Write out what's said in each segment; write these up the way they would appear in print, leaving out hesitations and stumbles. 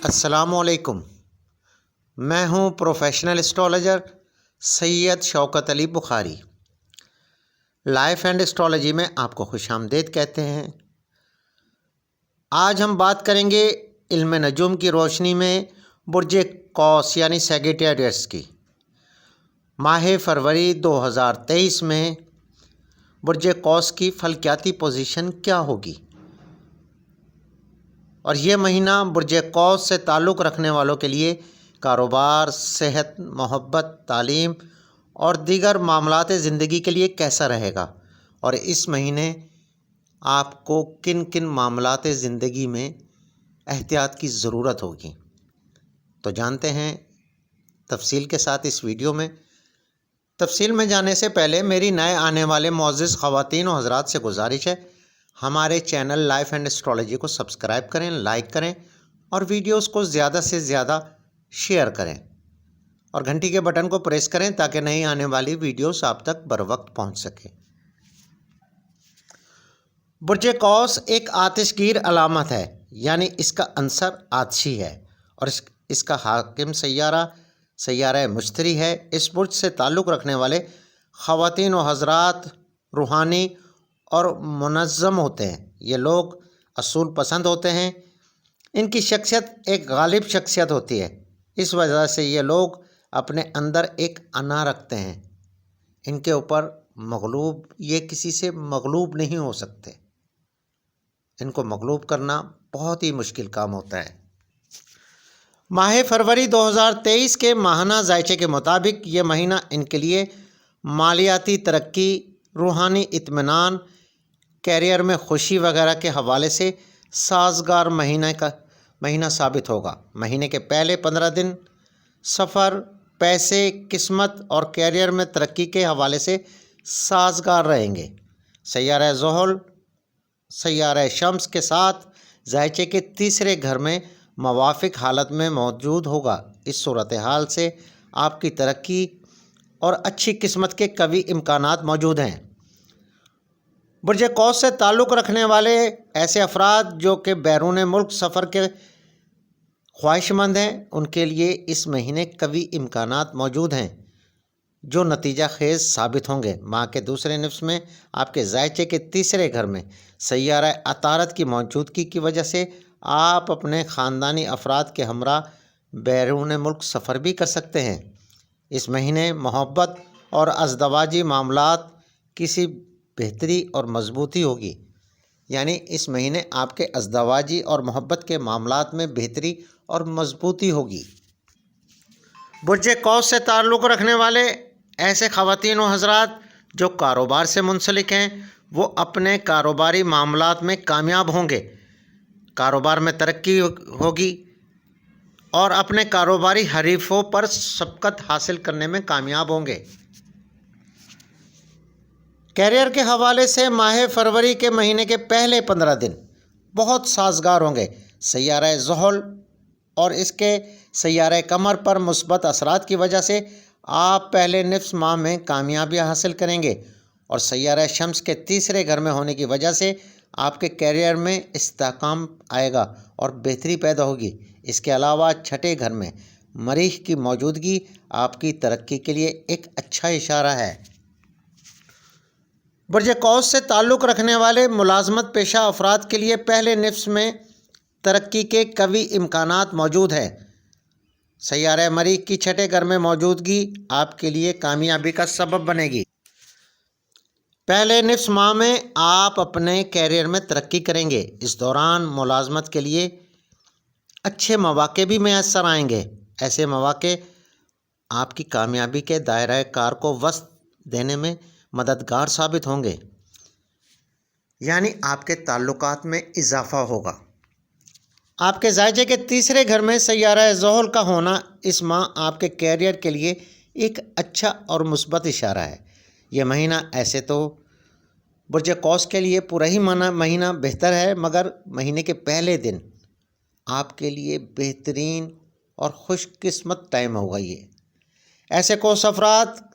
السلام علیکم۔ میں ہوں professional astrologer Syed Shaukat Ali Bukhari. Life and astrology میں آپ کو خوش آمدید کہتے ہیں۔ آج ہم بات کریں گے علم نجوم کی روشنی میں برج قوس یعنی سیگیٹیریس کی۔ ماہ فروری 2023 میں برج قوس کی فلکیاتی پوزیشن کیا ہوگی، اور یہ مہینہ برج قوس سے تعلق رکھنے والوں کے لیے کاروبار، صحت، محبت، تعلیم اور دیگر معاملات زندگی کے لیے کیسا رہے گا، اور اس مہینے آپ کو کن کن معاملات زندگی میں احتیاط کی ضرورت ہوگی، تو جانتے ہیں تفصیل کے ساتھ اس ویڈیو میں۔ تفصیل میں جانے سے پہلے میری نئے آنے والے معزز خواتین و حضرات سے گزارش ہے، ہمارے چینل لائف اینڈ اسٹرالوجی کو سبسکرائب کریں، لائک کریں اور ویڈیوز کو زیادہ سے زیادہ شیئر کریں اور گھنٹی کے بٹن کو پریس کریں تاکہ نئی آنے والی ویڈیوز آپ تک بر وقت پہنچ سکے۔ برج قوس ایک آتش گیر علامت ہے، یعنی اس کا عنصر آتشی ہے اور اس کا حاکم سیارہ مشتری ہے۔ اس برج سے تعلق رکھنے والے خواتین و حضرات روحانی اور منظم ہوتے ہیں۔ یہ لوگ اصول پسند ہوتے ہیں، ان کی شخصیت ایک غالب شخصیت ہوتی ہے، اس وجہ سے یہ لوگ اپنے اندر ایک انا رکھتے ہیں، ان کے اوپر یہ کسی سے مغلوب نہیں ہو سکتے، ان کو مغلوب کرنا بہت ہی مشکل کام ہوتا ہے۔ ماہ فروری 2023 کے ماہانہ ذائچے کے مطابق یہ مہینہ ان کے لیے مالیاتی ترقی، روحانی اطمینان، کیریئر میں خوشی وغیرہ کے حوالے سے سازگار مہینہ ثابت ہوگا۔ مہینے کے پہلے 15 دن سفر، پیسے، قسمت اور کیریئر میں ترقی کے حوالے سے سازگار رہیں گے۔ سیارہ زحل سیارہ شمس کے ساتھ ذائچے کے تیسرے گھر میں موافق حالت میں موجود ہوگا۔ اس صورتحال سے آپ کی ترقی اور اچھی قسمت کے قوی امکانات موجود ہیں۔ برج قوس سے تعلق رکھنے والے ایسے افراد جو کہ بیرون ملک سفر کے خواہش مند ہیں، ان کے لیے اس مہینے قوی امکانات موجود ہیں جو نتیجہ خیز ثابت ہوں گے۔ ماہ کے دوسرے نصف میں آپ کے ذائچے کے تیسرے گھر میں سیارہ عطارد کی موجودگی کی وجہ سے آپ اپنے خاندانی افراد کے ہمراہ بیرون ملک سفر بھی کر سکتے ہیں۔ اس مہینے محبت اور ازدواجی معاملات کسی بہتری اور مضبوطی ہوگی، یعنی اس مہینے آپ کے ازدواجی اور محبت کے معاملات میں بہتری اور مضبوطی ہوگی۔ برج قوس سے تعلق رکھنے والے ایسے خواتین و حضرات جو کاروبار سے منسلک ہیں، وہ اپنے کاروباری معاملات میں کامیاب ہوں گے، کاروبار میں ترقی ہوگی اور اپنے کاروباری حریفوں پر سبقت حاصل کرنے میں کامیاب ہوں گے۔ کیریئر کے حوالے سے ماہ فروری کے مہینے کے پہلے 15 دن بہت سازگار ہوں گے۔ سیارہ زحل اور اس کے سیارہ قمر پر مثبت اثرات کی وجہ سے آپ پہلے نصف ماہ میں کامیابی حاصل کریں گے، اور سیارہ شمس کے تیسرے گھر میں ہونے کی وجہ سے آپ کے کیریئر میں استحکام آئے گا اور بہتری پیدا ہوگی۔ اس کے علاوہ چھٹے گھر میں مریخ کی موجودگی آپ کی ترقی کے لیے ایک اچھا اشارہ ہے۔ برج قوس سے تعلق رکھنے والے ملازمت پیشہ افراد کے لیے پہلے نصف میں ترقی کے قوی امکانات موجود ہیں۔ سیارہ مریخ کی چھٹے گھر میں موجودگی آپ کے لیے کامیابی کا سبب بنے گی۔ پہلے نصف ماہ میں آپ اپنے کیریئر میں ترقی کریں گے۔ اس دوران ملازمت کے لیے اچھے مواقع بھی میسر آئیں گے۔ ایسے مواقع آپ کی کامیابی کے دائرہ کار کو وسعت دینے میں مددگار ثابت ہوں گے، یعنی آپ کے تعلقات میں اضافہ ہوگا۔ آپ کے ذائچے کے تیسرے گھر میں سیارہ زحل کا ہونا اس ماہ آپ کے کیریئر کے لیے ایک اچھا اور مثبت اشارہ ہے۔ یہ مہینہ ایسے تو برج قوس کے لیے پورا ہی مہینہ بہتر ہے، مگر مہینے کے پہلے دن آپ کے لیے بہترین اور خوش قسمت ٹائم ہوگا۔ یہ ایسے کوس افراد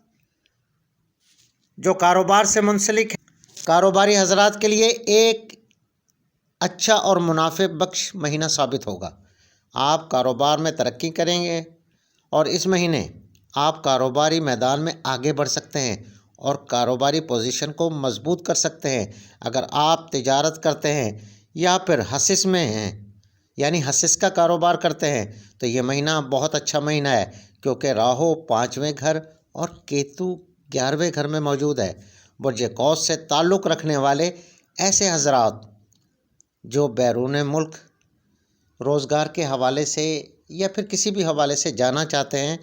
جو کاروبار سے منسلک ہیں، کاروباری حضرات کے لیے ایک اچھا اور منافع بخش مہینہ ثابت ہوگا۔ آپ کاروبار میں ترقی کریں گے اور اس مہینے آپ کاروباری میدان میں آگے بڑھ سکتے ہیں اور کاروباری پوزیشن کو مضبوط کر سکتے ہیں۔ اگر آپ تجارت کرتے ہیں یا پھر حصص میں ہیں یعنی حصص کا کاروبار کرتے ہیں تو یہ مہینہ بہت اچھا مہینہ ہے، کیونکہ راہو 5ویں گھر اور کیتو 11ویں گھر میں موجود ہے۔ برج قوس سے تعلق رکھنے والے ایسے حضرات جو بیرون ملک روزگار کے حوالے سے یا پھر کسی بھی حوالے سے جانا چاہتے ہیں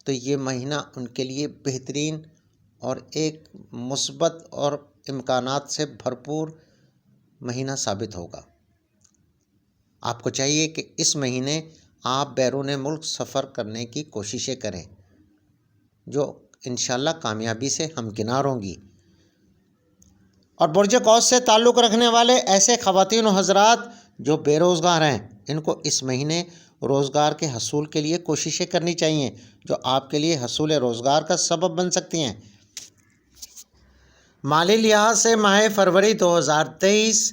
تو یہ مہینہ ان کے لیے بہترین اور ایک مثبت اور امکانات سے بھرپور مہینہ ثابت ہوگا۔ آپ کو چاہیے کہ اس مہینے آپ بیرون ملک سفر کرنے کی کوششیں کریں، جو انشاءاللہ کامیابی سے ہمکنار ہوں گی۔ اور برج قوس سے تعلق رکھنے والے ایسے خواتین و حضرات جو بے روزگار ہیں، ان کو اس مہینے روزگار کے حصول کے لیے کوششیں کرنی چاہیے، جو آپ کے لیے حصول روزگار کا سبب بن سکتی ہیں۔ مالی لحاظ سے ماہ فروری 2023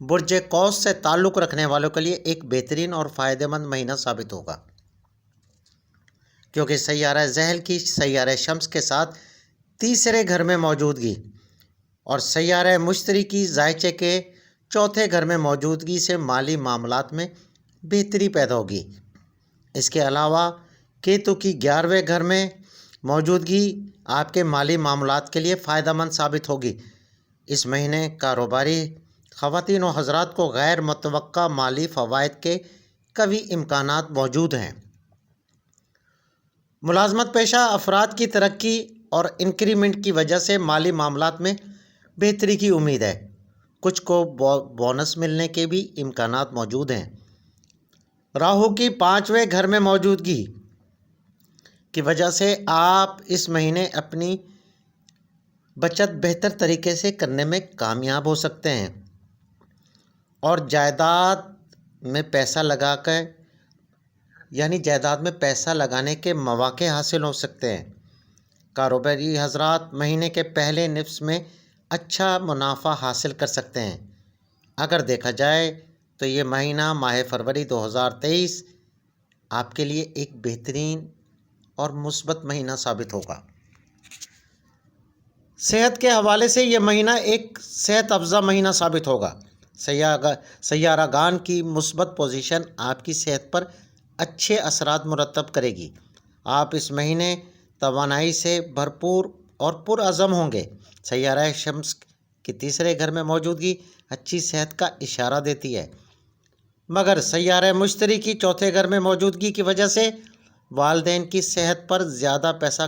برج قوس سے تعلق رکھنے والوں کے لیے ایک بہترین اور فائدہ مند مہینہ ثابت ہوگا، کیونکہ سیارہ ذیل کی سیارہ شمس کے ساتھ تیسرے گھر میں موجودگی اور سیارہ مشتری کی ذائچے کے چوتھے گھر میں موجودگی سے مالی معاملات میں بہتری پیدا ہوگی۔ اس کے علاوہ کیتو کی 11ویں گھر میں موجودگی آپ کے مالی معاملات کے لیے فائدہ مند ثابت ہوگی۔ اس مہینے کاروباری خواتین و حضرات کو غیر متوقع مالی فوائد کے قوی امکانات موجود ہیں۔ ملازمت پیشہ افراد کی ترقی اور انکریمنٹ کی وجہ سے مالی معاملات میں بہتری کی امید ہے۔ کچھ کو بونس ملنے کے بھی امکانات موجود ہیں۔ راہو کی 5ویں گھر میں موجودگی کی وجہ سے آپ اس مہینے اپنی بچت بہتر طریقے سے کرنے میں کامیاب ہو سکتے ہیں اور جائیداد میں پیسہ لگا کر یعنی جائیداد میں پیسہ لگانے کے مواقع حاصل ہو سکتے ہیں۔ کاروباری حضرات مہینے کے پہلے نصف میں اچھا منافع حاصل کر سکتے ہیں۔ اگر دیکھا جائے تو یہ مہینہ ماہ فروری 2023 آپ کے لیے ایک بہترین اور مثبت مہینہ ثابت ہوگا۔ صحت کے حوالے سے یہ مہینہ ایک صحت افزا مہینہ ثابت ہوگا۔ سیارہ گان کی مثبت پوزیشن آپ کی صحت پر اچھے اثرات مرتب کرے گی۔ آپ اس مہینے توانائی سے بھرپور اور پرعزم ہوں گے۔ سیارہ شمس کی تیسرے گھر میں موجودگی اچھی صحت کا اشارہ دیتی ہے، مگر سیارہ مشتری کی چوتھے گھر میں موجودگی کی وجہ سے والدین کی صحت پر زیادہ پیسہ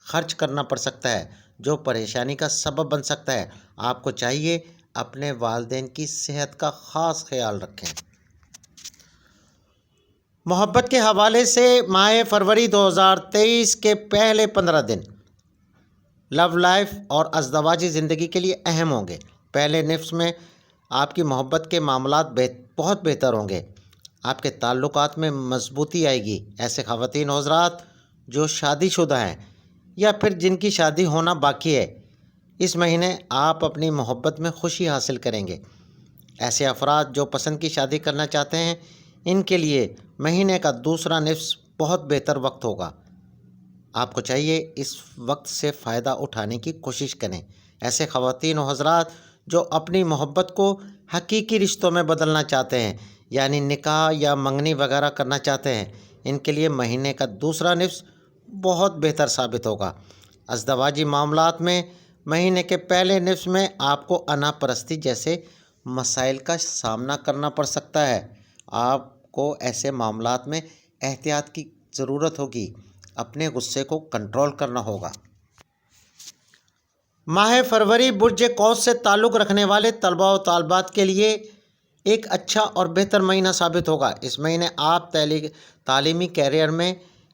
خرچ کرنا پڑ سکتا ہے، جو پریشانی کا سبب بن سکتا ہے۔ آپ کو چاہیے اپنے والدین کی صحت کا خاص خیال رکھیں۔ محبت کے حوالے سے ماہ فروری 2023 کے پہلے 15 دن لو لائف اور ازدواجی زندگی کے لیے اہم ہوں گے۔ پہلے نصف میں آپ کی محبت کے معاملات بہت بہتر ہوں گے۔ آپ کے تعلقات میں مضبوطی آئے گی۔ ایسے خواتین و حضرات جو شادی شدہ ہیں یا پھر جن کی شادی ہونا باقی ہے، اس مہینے آپ اپنی محبت میں خوشی حاصل کریں گے۔ ایسے افراد جو پسند کی شادی کرنا چاہتے ہیں، ان کے لیے مہینے کا دوسرا نصف بہت بہتر وقت ہوگا۔ آپ کو چاہیے اس وقت سے فائدہ اٹھانے کی کوشش کریں۔ ایسے خواتین و حضرات جو اپنی محبت کو حقیقی رشتوں میں بدلنا چاہتے ہیں، یعنی نکاح یا منگنی وغیرہ کرنا چاہتے ہیں، ان کے لیے مہینے کا دوسرا نصف بہت بہتر ثابت ہوگا۔ ازدواجی معاملات میں مہینے کے پہلے نصف میں آپ کو انا پرستی جیسے مسائل کا سامنا کرنا پڑ سکتا ہے۔ آپ کو ایسے معاملات میں احتیاط کی ضرورت ہوگی، اپنے غصے کو کنٹرول کرنا ہوگا۔ ماہ فروری برج قوس سے تعلق رکھنے والے طلباء و طالبات کے لیے ایک اچھا اور بہتر مہینہ ثابت ہوگا۔ اس مہینے آپ تعلیمی کیریئر میں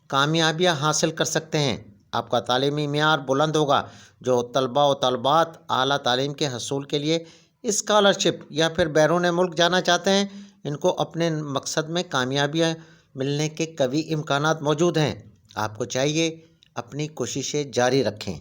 کامیابیاں حاصل کر سکتے ہیں۔ آپ کا تعلیمی معیار بلند ہوگا۔ جو طلباء و طالبات اعلیٰ تعلیم کے حصول کے لیے اسکالرشپ یا پھر بیرون ملک جانا چاہتے ہیں، ان کو اپنے مقصد میں کامیابیاں ملنے کے قوی امکانات موجود ہیں۔ آپ کو چاہیے اپنی کوششیں جاری رکھیں۔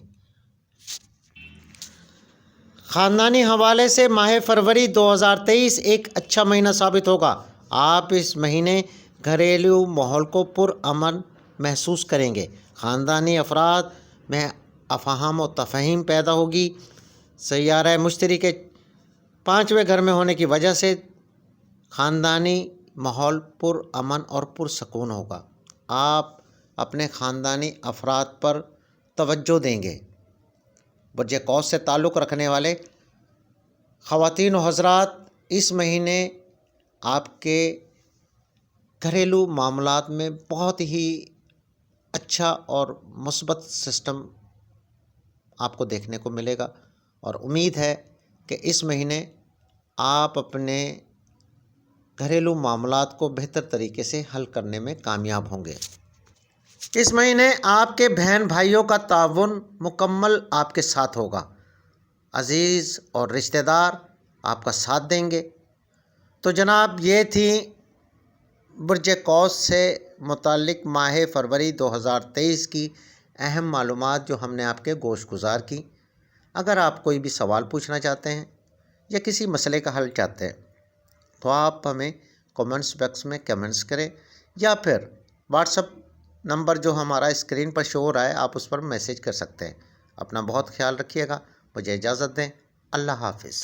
خاندانی حوالے سے ماہ فروری 2023 ایک اچھا مہینہ ثابت ہوگا۔ آپ اس مہینے گھریلو ماحول کو پرامن محسوس کریں گے، خاندانی افراد میں افہام و تفہیم پیدا ہوگی۔ سیارہ مشتری کے 5ویں گھر میں ہونے کی وجہ سے خاندانی ماحول پرامن اور پرسکون ہوگا۔ آپ اپنے خاندانی افراد پر توجہ دیں گے۔ برج قوس سے تعلق رکھنے والے خواتین و حضرات، اس مہینے آپ کے گھریلو معاملات میں بہت ہی اچھا اور مثبت سسٹم آپ کو دیکھنے کو ملے گا، اور امید ہے کہ اس مہینے آپ اپنے گھریلو معاملات کو بہتر طریقے سے حل کرنے میں کامیاب ہوں گے۔ اس مہینے آپ کے بہن بھائیوں کا تعاون مکمل آپ کے ساتھ ہوگا۔ عزیز اور رشتہ دار آپ کا ساتھ دیں گے۔ تو جناب، یہ تھی برج قوس سے متعلق ماہ فروری 2023 کی اہم معلومات جو ہم نے آپ کے گوش گزار کی۔ اگر آپ کوئی بھی سوال پوچھنا چاہتے ہیں یا کسی مسئلے کا حل چاہتے ہیں تو آپ ہمیں کامنٹس باکس میں کمنٹس کریں، یا پھر واٹس اپ نمبر جو ہمارا اسکرین پر شو ہو رہا ہے آپ اس پر میسیج کر سکتے ہیں۔ اپنا بہت خیال رکھیے گا۔ مجھے اجازت دیں۔ اللہ حافظ۔